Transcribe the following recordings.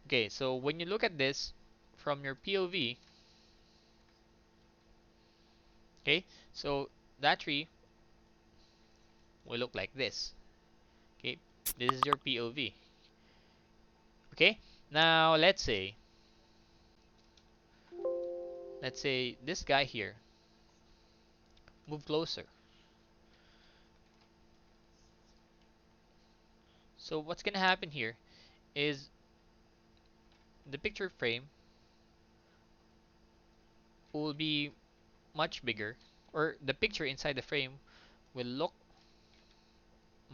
Okay, so when you look at this from your POV, okay, so that tree will look like this. Okay, this is your POV. Okay, now let's say this guy here move closer. So what's gonna happen here is the picture frame will be much bigger, or the picture inside the frame will look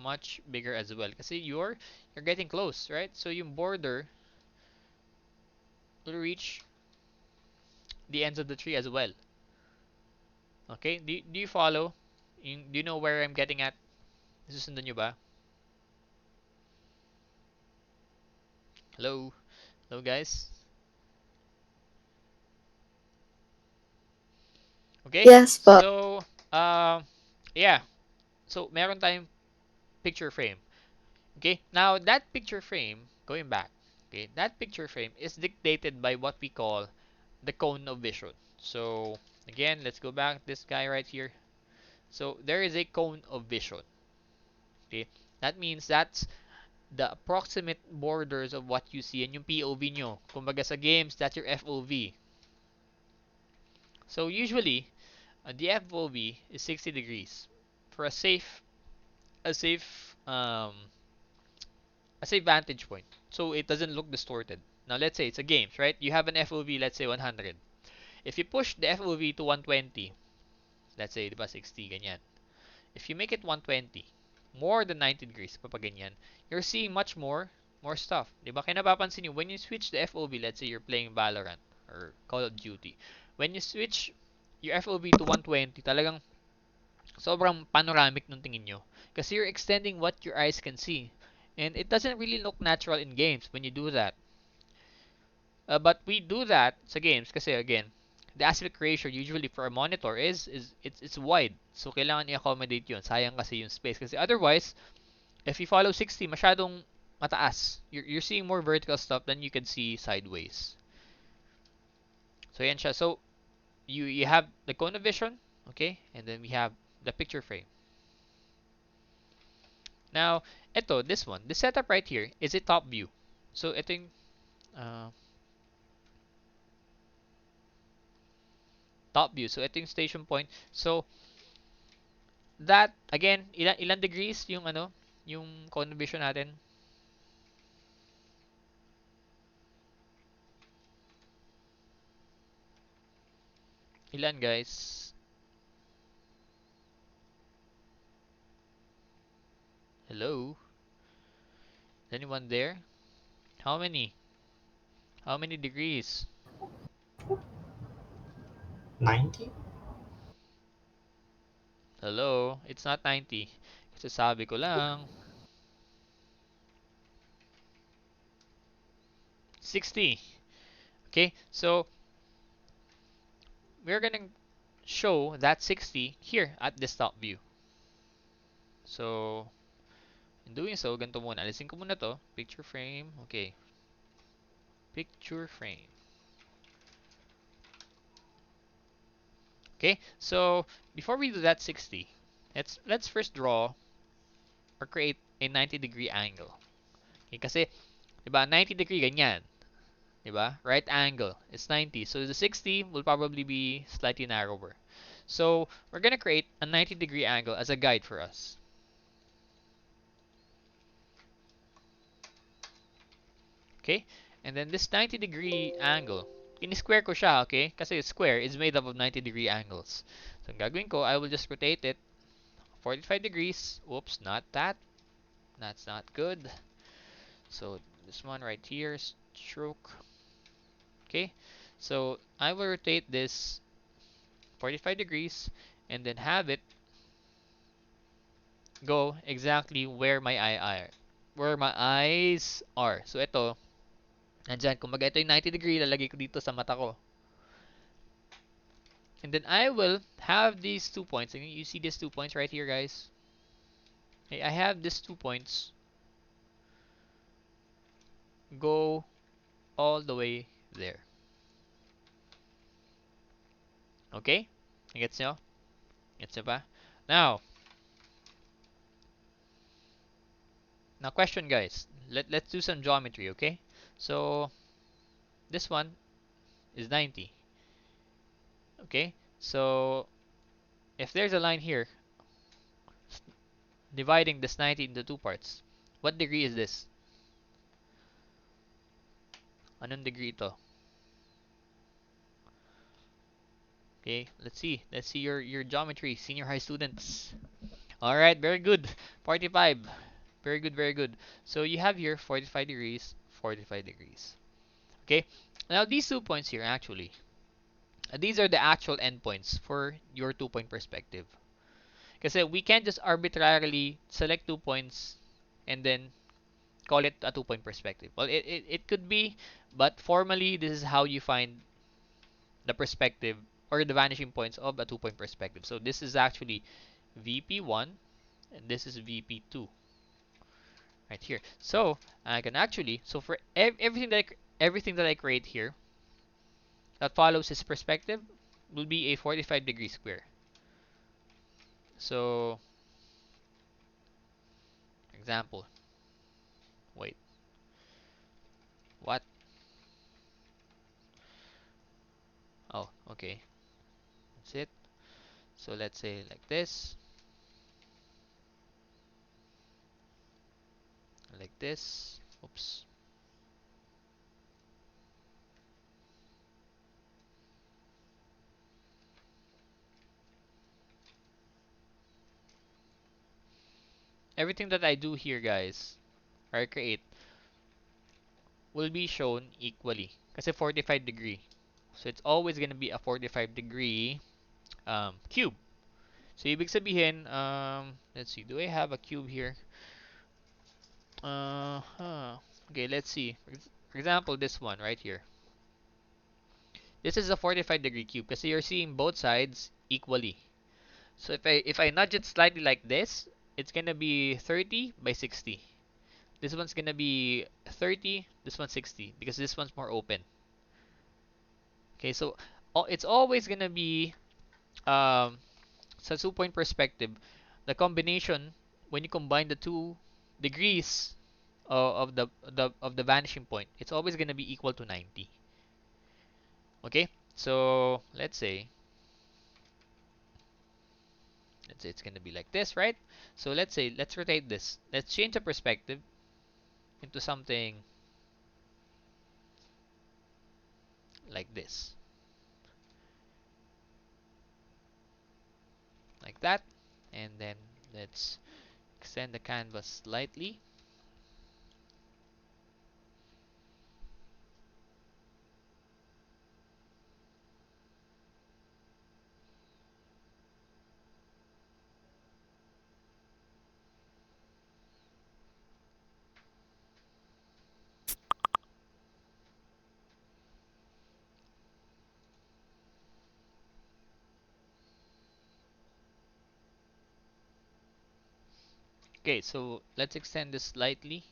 much bigger as well. Kasi you're getting close, right? So yung border will reach the ends of the tree as well. Okay? Do you follow? Do you know where I'm getting at? Nasusundan nyo ba? Hello? Hello guys? Okay? Yes po. So, uh, yeah. So, meron tayong picture frame. Okay? Now, that picture frame, going back, okay, that picture frame is dictated by what we call the cone of vision. So, again, let's go back. This guy right here. So, there is a cone of vision. Okay? That means that's the approximate borders of what you see in yung POV nyo. Kumbaga sa games, that's your FOV. So, usually, the FOV is 60 degrees for a safe um a safe vantage point. So it doesn't look distorted. Now let's say it's a games, right? You have an FOV, let's say 100. If you push the FOV to 120, let's say, di ba, 60, ganyan. If you make it 120, more than 90 degrees, kapag ganyan, you're seeing much more stuff. Di ba? Kaya napapansin nyo, when you switch the FOV, let's say you're playing Valorant or Call of Duty, when you switch your FOV to 120, talagang sobrang panoramic nung tingin nyo. Kasi you're extending what your eyes can see. And it doesn't really look natural in games when you do that. But we do that sa games kasi again, the aspect ratio usually for a monitor is it's wide. So kailangan i-accommodate 'yun. Sayang kasi yung space kasi otherwise, if you follow 60, masyadong mataas. You're seeing more vertical stuff than you can see sideways. So yan siya. So you have the cone of vision, okay? And then we have the picture frame. Now, this one, this setup right here is a top view. So ito yung uh, top view. So ito yung station point. So that again, ilan degrees yung yung cone of vision natin? Ilan guys? Hello? Is anyone there? How many? How many degrees? 90? Hello? It's not 90. Kasi sabi ko lang 60. Okay? So, we're gonna show that 60 here at this top view. So, in doing so, ganito muna. Alisin ko muna to. Picture frame. Okay. Picture frame. Okay? So, before we do that 60, let's first draw or create a 90-degree angle. Okay, kasi, di ba, 90 degree ganyan. Di ba? Right angle is 90. So, the 60 will probably be slightly narrower. So, we're gonna create a 90-degree angle as a guide for us. Okay? And then this 90-degree angle, in-square ko siya, okay? Kasi square is made up of 90-degree angles. So, ang gagawin ko, I will just rotate it 45 degrees. Oops, not that. That's not good. So, this one right here, stroke. Okay? So, I will rotate this 45 degrees and then have it go exactly where my eyes are. So, ito, nandyan. Kumbaga, ito yung 90 degree, lalagay ko dito sa mata ko. And then I will have these 2 points. You see these 2 points right here, guys? Okay, I have these 2 points go all the way there. Okay? Gets nyo? Gets nyo ba? Now, question guys. Let's do some geometry, okay? So, this one is 90. Okay? So, if there's a line here dividing this 90 into two parts, what degree is this? Anong degree ito? Okay, let's see. Let's see your geometry, senior high students. All right, very good. 45. Very good, very good. So you have here 45 degrees, 45 degrees. Okay? Now these 2 points here actually, these are the actual endpoints for your 2-point perspective. Kasi we can't just arbitrarily select 2 points and then call it a 2-point perspective. Well, it could be, but formally this is how you find the perspective or the vanishing points of a 2-point perspective. So this is actually VP1 and this is VP2 right here. So I can actually, so for everything that I create here that follows this perspective will be a 45-degree square. So example, wait, what? Oh, okay, that's it. So let's say like this, like this. Oops. Everything that I do here, guys, or create, will be shown equally. Kasi 45 degree. So it's always gonna be a 45 degree cube. So ibig sabihin, let's see, do I have a cube here? Okay, let's see. For example, this one right here. This is a 45-degree cube kasi you're seeing both sides equally. So if I nudge it slightly like this, it's gonna be 30 by 60. This one's gonna be 30, this one's 60 because this one's more open. Okay, so it's always gonna be sa 2-point perspective, the combination when you combine the 2 degrees of the vanishing point, it's always gonna be equal to 90. Okay, so let's say it's gonna be like this, right? So let's rotate this. Let's change the perspective into something like this, like that, and then let's extend the canvas slightly. Okay, so let's extend this slightly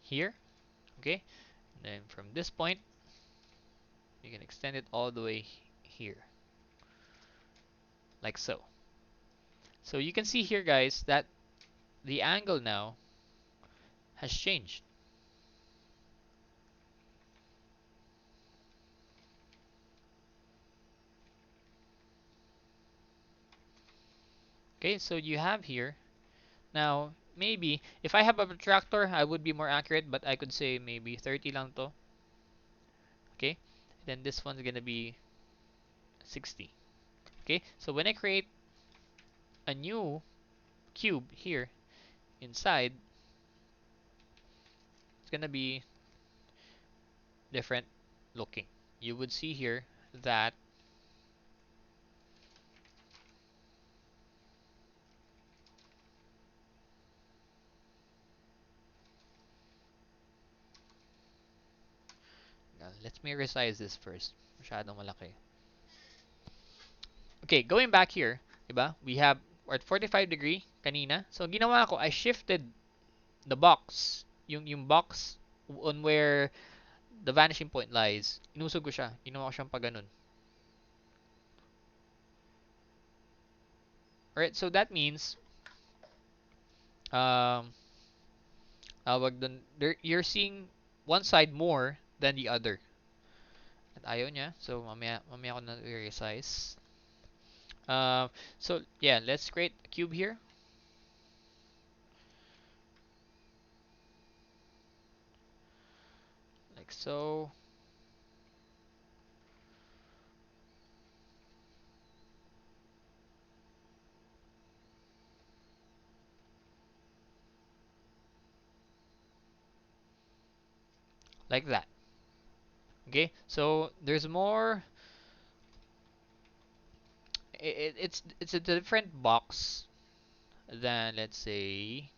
here. Okay, and then from this point you can extend it all the way here, like so. So you can see here, guys, that the angle now has changed. Okay, so you have here now, maybe if I have a protractor I would be more accurate, but I could say maybe 30 lang to. Okay, then this one's gonna be 60. Okay, so when I create a new cube here inside, it's gonna be different looking. You would see here that let me resize this first. Masyadong malaki. Okay, going back here, diba? We have, we're at 45 degree kanina. So ginawa ko, I shifted the box, yung box on where the vanishing point lies, inusog ko siya. Ginawa ko siyang pa ganun. Alright, so that means, um, tawag dun, you're seeing one side more than the other. At ayaw niya, so mamaya ko na resize. So yeah, let's create a cube here. Like so. Like that. Okay, so there's more. It's a different box than, let's say,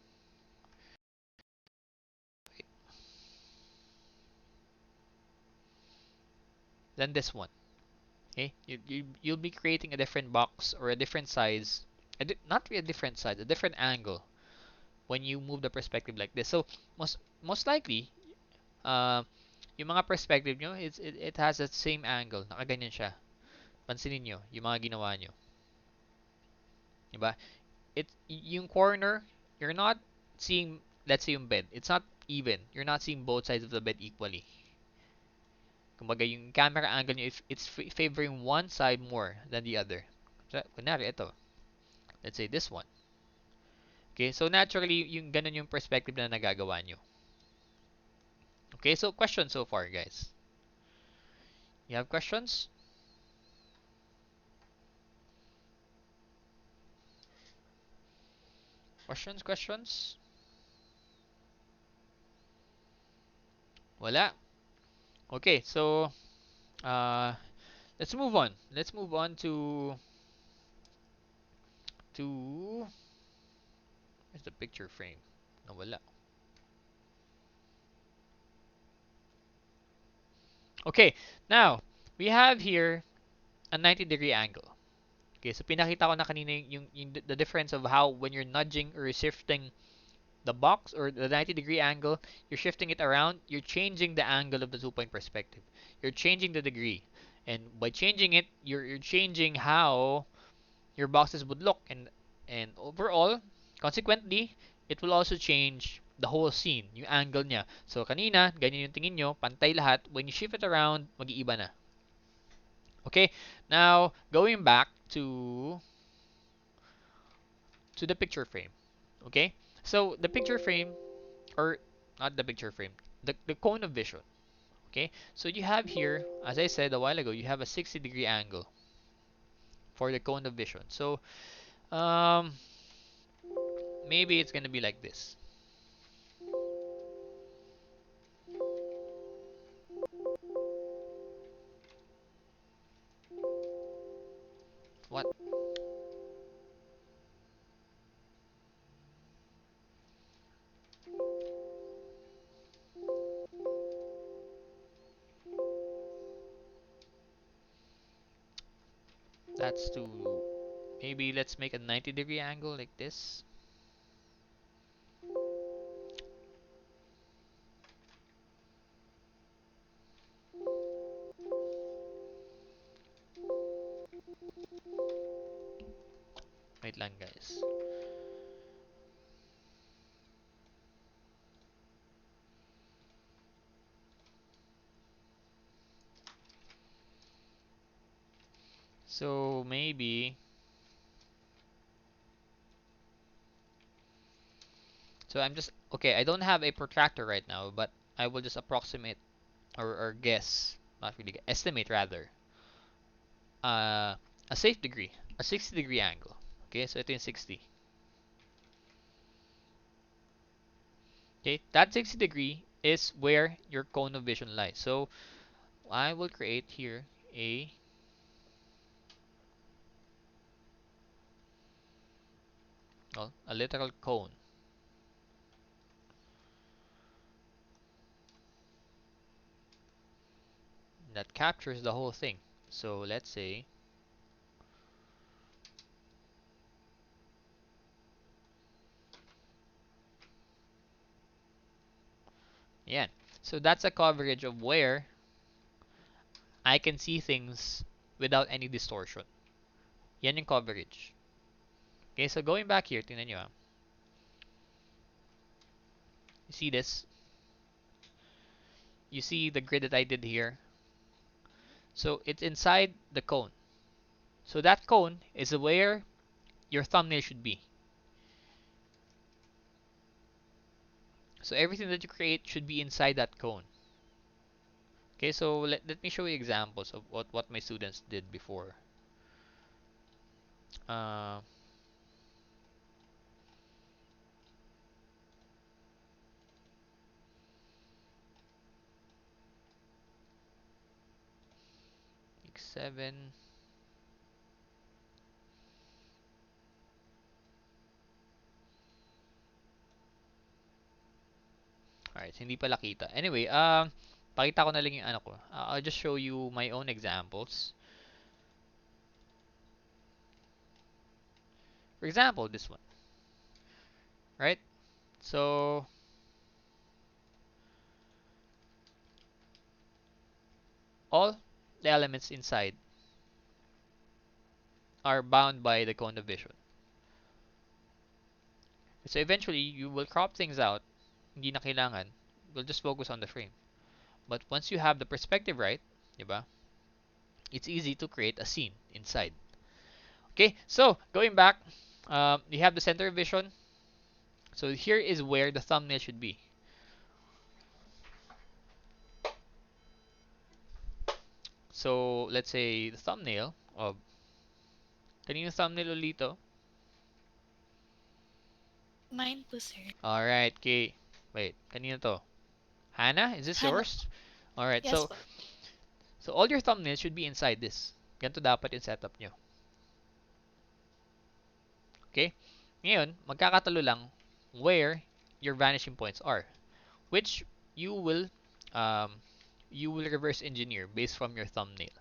than this one. Okay, you'll be creating a different box or a different size, not really a different size, a different angle when you move the perspective like this. So most likely, uh, yung mga perspective nyo, it has that same angle. Nakaganyan siya. Pansinin nyo, yung mga ginawa nyo. Diba? Yung corner, you're not seeing, let's say yung bed, it's not even. You're not seeing both sides of the bed equally. Kumbaga, yung camera angle nyo, if it's favoring one side more than the other. So, kunwari, ito. Let's say this one. Okay, so naturally, yung ganun yung perspective na nagagawa nyo. Okay, so question so far, guys. You have questions? Questions? Wala. Okay, so uh, let's move on. Let's move on to where's the picture frame? Nawala. Okay, now we have here a 90-degree angle. Okay, so pinakita ko na kanina yung the difference of how when you're nudging or shifting the box or the 90-degree angle, you're shifting it around, you're changing the angle of the two-point perspective. You're changing the degree. And by changing it, you're changing how your boxes would look. And overall, consequently, it will also change the whole scene, yung angle niya. So kanina, ganyan yung tingin nyo, pantay lahat. When you shift it around, mag-iiba na. Okay, now going back to the picture frame. Okay, so the picture frame, or not the picture frame, the cone of vision. Okay, so you have here, as I said a while ago, you have a 60-degree angle for the cone of vision. So um, maybe it's gonna be like this. What? That's to maybe let's make a 90-degree angle like this. Wait lang, guys. So maybe, so I'm just okay. I don't have a protractor right now, but I will just approximate or guess, not really estimate rather, uh, a safe degree, a 60-degree angle. Okay, so ito yung 60. Okay, that 60 degree is where your cone of vision lies. So I will create here a well, a literal cone that captures the whole thing. So let's say, yeah. So that's a coverage of where I can see things without any distortion. Yan yung coverage. Okay, so going back here, tingnan nyo. You see this? You see the grid that I did here? So it's inside the cone. So that cone is where your thumbnail should be. So everything that you create should be inside that cone. Okay, so let me show you examples of what my students did before. Uh, week 7. Alright, so hindi pala kita. Anyway, pakita ko na lang yung ano ko. I'll just show you my own examples. For example, this one. Right? So, all the elements inside are bound by the cone of vision. So eventually, you will crop things out. Hindi na kailangan. We'll just focus on the frame. But once you have the perspective right, diba? It's easy to create a scene inside. Okay, so going back, you have the center of vision. So here is where the thumbnail should be. So let's say the thumbnail of kanino thumbnail ulit to? Mine po, sir. Alright, okay. Wait, kanino to? Hannah, is this Hana po. yours? Alright, Yes so po. all your thumbnails should be inside this. Ganito dapat yung setup nyo. Okay? Ngayon, magkakatalo lang where your vanishing points are, which you will um, reverse engineer based from your thumbnail.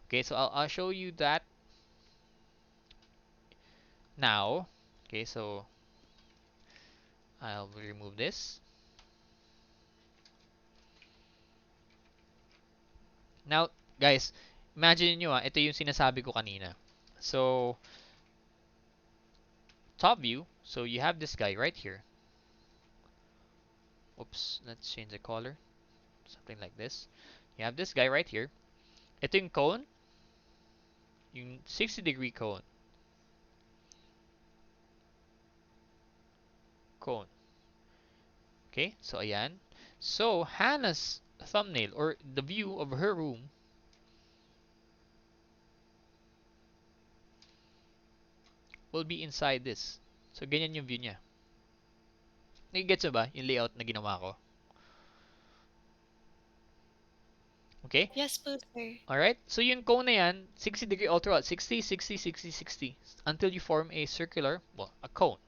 Okay, so I'll show you that now. Okay, so I'll remove this. Now, guys, imagine nyo ito yung sinasabi ko kanina. So, top view, so you have this guy right here. Oops, let's change the color. Something like this. You have this guy right here. Ito yung cone, yung 60-degree cone. Cone. Okay, so ayan. So, Hannah's thumbnail or the view of her room will be inside this. So, ganyan yung view niya. Nagigets mo ba yung layout na ginawa ko? Okay? Yes po, sir. Alright? So, yung cone na yan, 60-degree all throughout. 60, 60, 60, 60. Until you form a circular, well, a cone.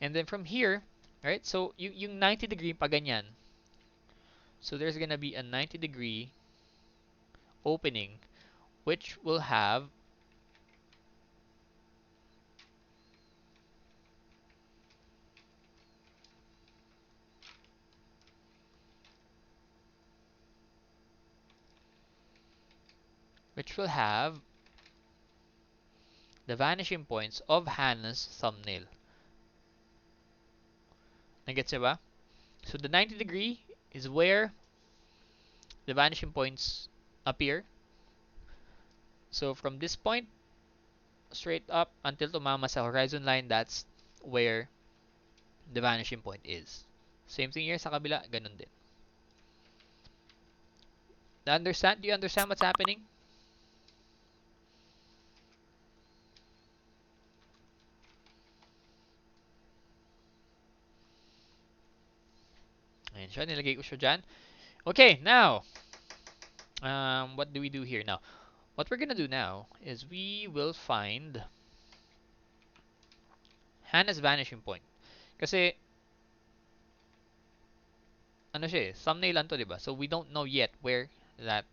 And then from here, right? So, yung 90-degree pa ganyan. So, there's gonna be a 90-degree opening which will have the vanishing points of Hannah's thumbnail. Nagets niyo ba? So the 90 degree is where the vanishing points appear. So from this point straight up until tumama sa horizon line, that's where the vanishing point is. Same thing here sa kabila, ganun din. Do you understand what's happening? Ayan siya, nilagay ko siya dyan. Okay, now, what do we do here now? What we're gonna do now is we will find Hannah's vanishing point. Kasi, ano siya eh, thumbnail lang to, diba? So, we don't know yet where that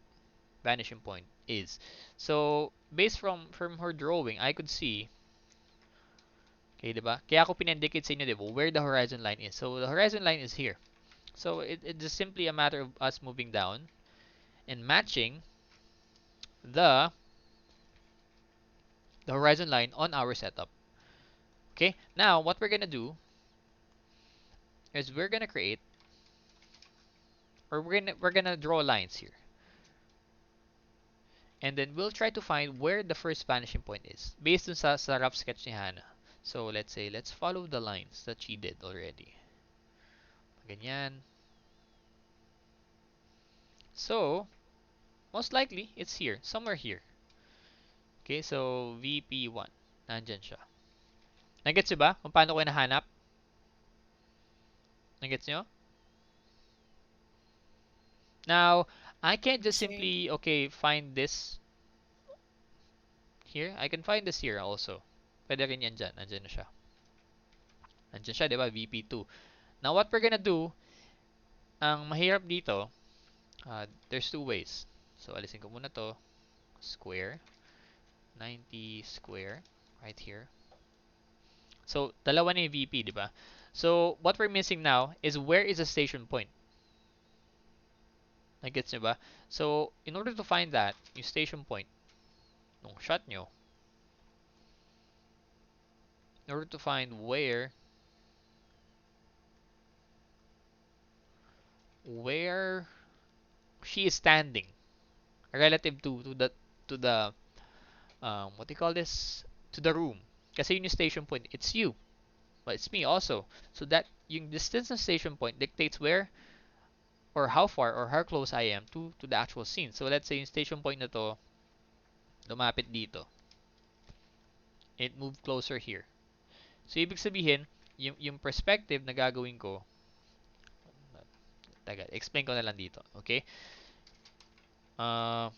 vanishing point is. So, based from her drawing, I could see, okay, diba? Kaya ako pinindicate sa inyo, diba? Where the horizon line is. So, the horizon line is here. So it is simply a matter of us moving down and matching the the horizon line on our setup. Okay, now what we're gonna do is we're gonna create, or we're gonna draw lines here, and then we'll try to find where the first vanishing point is based on sa rough sketch ni Hannah. So let's say let's follow the lines that she did already. Ganyan. So most likely it's here, somewhere here. Okay, so VP1. Nandyan siya. Nagets nyo ba kung paano ko nahanap? Nagets nyo? Now, I can't just Yes, sir. simply, okay, find this here. I can find this here also. Pwede rin yan dyan. Nandyan na siya. Nandyan siya, di ba? VP2. Now, what we're gonna do, ang mahirap dito, there's two ways. So, alisin ko muna to. Square. 90 square. Right here. So, dalawa na yung VP, di ba? So, what we're missing now is where is the station point? Nagets nyo ba? So, in order to find that, yung station point, nung shot nyo, in order to find where she is standing relative to the what do you call this, to the room, kasi yun yung station point, it's you but it's me also, so that yung distance ng station point dictates where or how far or how close I am to the actual scene. So let's say yung station point na to lumapit dito, it moved closer here, so ibig sabihin yung perspective na gagawin ko, taga explain ko na lang dito, okay. uh,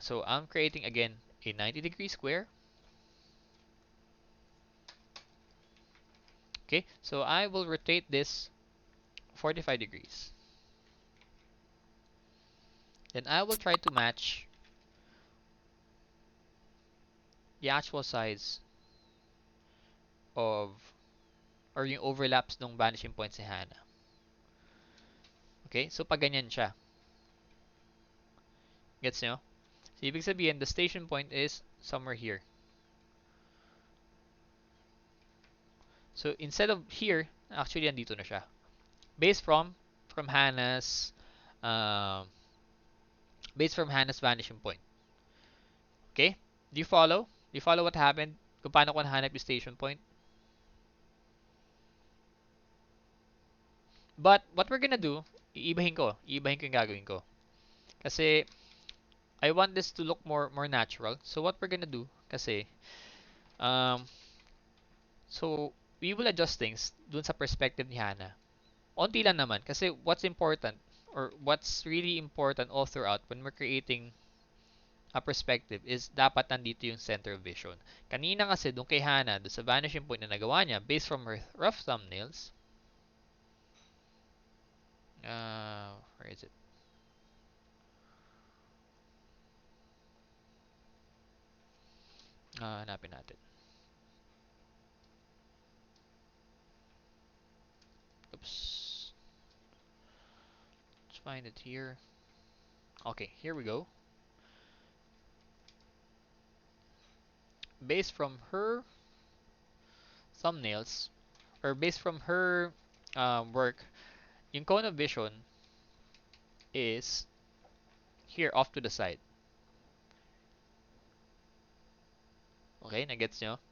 so I'm creating again a 90-degree square. Okay, so I will rotate this 45 degrees. Then I will try to match the actual size of, or yung overlaps ng vanishing points ni Hannah. Okay, so pag ganyan siya. Gets nyo? So ibig sabihin, the station point is somewhere here. So instead of here, actually andito na siya. Based from Hannah's um, based from Hannah's vanishing point. Okay? Do you follow? Do you follow what happened? Kung paano ko nahanap yung station point? But what we're gonna do, iibahin ko. Iibahin ko yung gagawin ko. Kasi I want this to look more natural. So what we're gonna do, kasi um so we will adjust things dun sa perspective ni Hannah. Onti lang naman kasi what's important or what's really important all throughout when we're creating a perspective is dapat nandito yung center of vision. Kanina kasi dun kay Hannah, dun sa vanishing point na nagawa niya based from her rough thumbnails, where is it? Hanapin natin. Oops. Let's find it here. Okay, here we go. Based from her thumbnails, or based from her work, yung cone of vision is here off to the side. Okay, nagets nyo?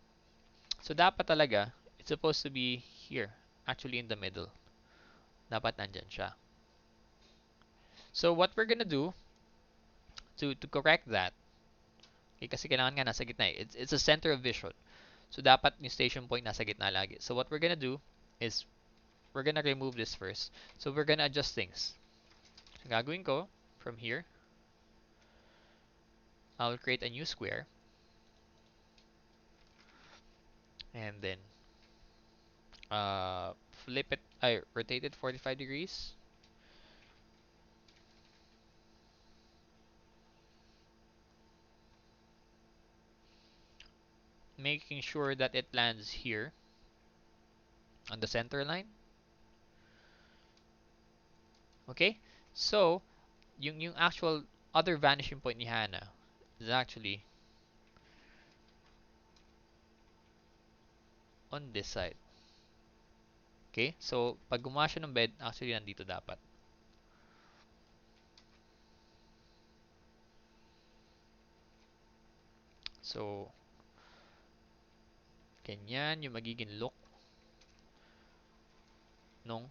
So, dapat talaga, it's supposed to be here, actually in the middle. Dapat nandyan siya. So, what we're gonna do to correct that, okay, kasi kailangan nga nasa gitna eh. It's a center of vision. So, dapat yung station point nasa gitna lagi. So, what we're gonna do is, we're gonna remove this first. So, we're gonna adjust things. So, gagawin ko, from here, I'll create a new square. And then, flip it, I rotate it 45 degrees. Making sure that it lands here on the center line. Okay? So, yung actual other vanishing point ni Hannah is actually on this side. Okay? So, pag gumawa siya ng bed, actually nandito dapat. So, ganyan yung magiging look nung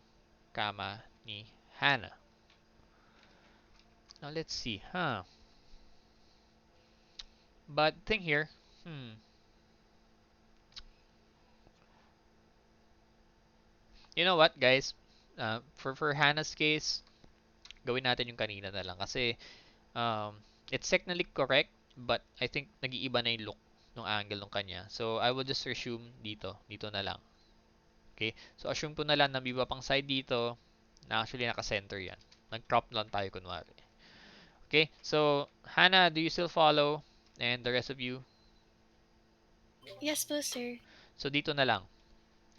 kama ni Hannah. Now, let's see. Huh. But, thing here, you know what, guys? For Hannah's case, gawin natin yung kanina na lang. Kasi, it's technically correct, but I think nag-iiba na yung look ng angle ng kanya. So, I will just assume dito. Dito na lang. Okay? So, assume ko na lang na may iba pang side dito na actually naka-center yan. Nag-crop lang tayo kunwari. Okay? So, Hannah, do you still follow? And the rest of you? Yes po, sir. So, dito na lang.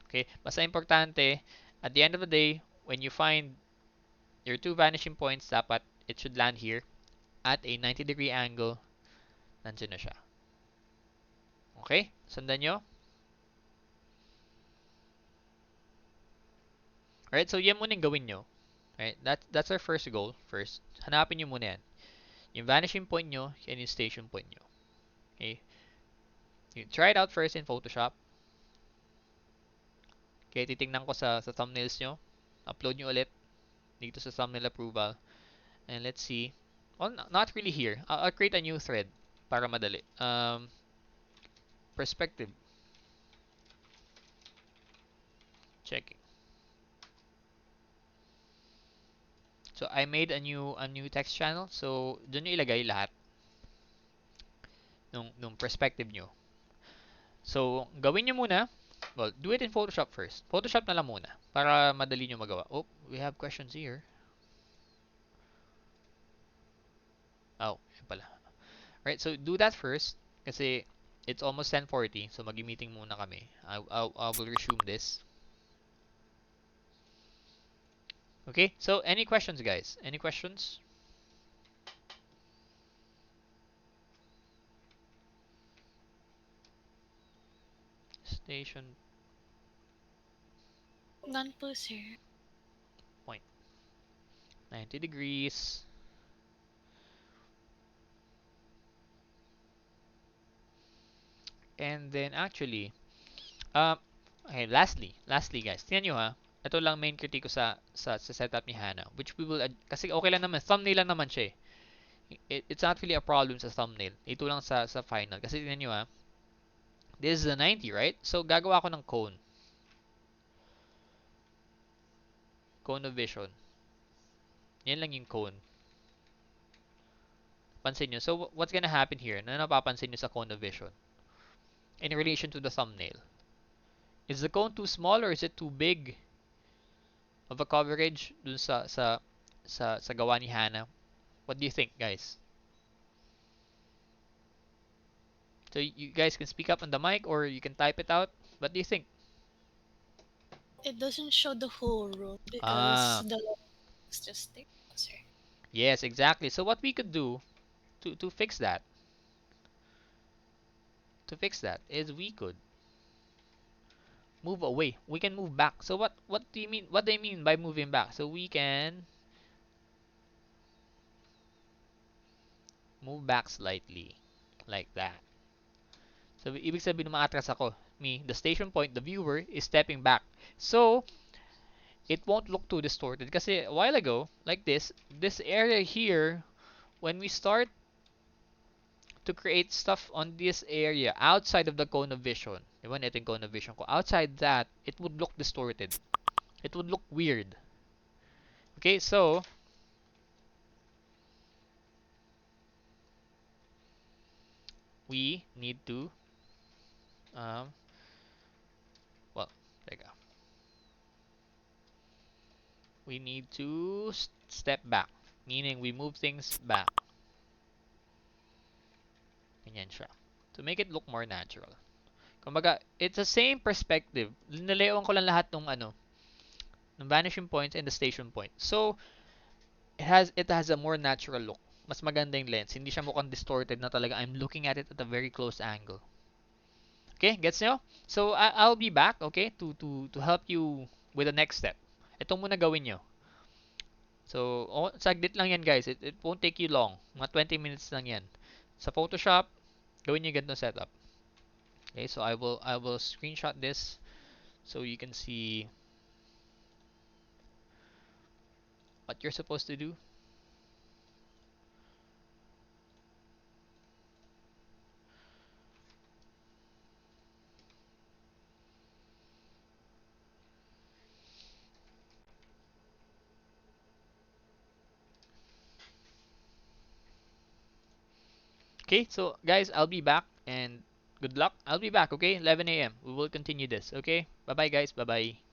Okay? Basta importante, at the end of the day, when you find your two vanishing points, dapat it should land here at a 90-degree angle. Nandiyan na siya. Okay? Sundan nyo? Alright, so yan muna yung gawin nyo. Alright, that's our first goal. First, hanapin nyo muna yan. Yung vanishing point nyo, and yung station point nyo. Okay? You try it out first in Photoshop. Okay, titingnan ko sa thumbnails nyo. Upload nyo ulit dito sa thumbnail approval. And let's see. Well, not really here. I'll create a new thread para madali. Perspective. Checking. So, I made a new text channel. So, dun nyo ilagay lahat nung perspective nyo. So, gawin nyo muna. Well, do it in Photoshop first. Photoshop na lang muna para madali nyo magawa. Oh, we have questions here. Oh, yun pala. Right, so do that first kasi it's almost 10:40. So, mag-meeting muna kami. I will resume this. Okay, so any questions, guys? Any questions? Station None po, sir. point. 90 degrees. And then actually, uh, okay, lastly guys, tingnan nyo ha. Ito lang main critique ko sa setup ni Hannah, which we will, kasi okay lang naman, thumbnail lang naman siya eh. It's not really a problem sa thumbnail. Ito lang sa final. Kasi tingnan nyo ha, this is a 90, right? So, gagawa ko ng cone. Cone of vision. Yan lang yung cone. Pansin nyo. So, what's gonna happen here? Na napapansin nyo sa cone of vision? In relation to the thumbnail. Is the cone too small or is it too big of a coverage dun sa gawa ni Hannah? What do you think, guys? So, you guys can speak up on the mic or you can type it out. What do you think? It doesn't show the whole room because Ah, the line is just thick, sir. yes, exactly. So, what we could do to fix that is we could move away. We can move back. So what do you mean? What do you mean by moving back? So we can move back slightly like that. So ibig sabihin umaatras ako. Me, the station point, the viewer is stepping back. So it won't look too distorted kasi a while ago, like this area here, when we start to create stuff on this area outside of the cone of vision, diba ito yung cone of vision ko, outside that, it would look distorted. It would look weird. Okay, so we need to um well, teka. We need to step back, meaning we move things back. Ganyan siya. To make it look more natural. Kumbaga, it's the same perspective. Nilayoan ko lang lahat ng vanishing points and the station point. So, it has a more natural look. Mas maganda yung lens. Hindi siya mukhang distorted na talaga I'm looking at it at a very close angle. Okay, gets nyo? So I'll be back, okay, to help you with the next step. Ito muna gawin nyo. So, oh, saglit lang yan guys. It won't take you long. Mga 20 minutes lang yan. Sa Photoshop, gawin nyo ganito setup. Okay, so I will screenshot this so you can see what you're supposed to do. Okay, so guys, I'll be back and good luck. I'll be back, okay? 11 a.m. We will continue this, okay? Bye bye, guys. Bye bye.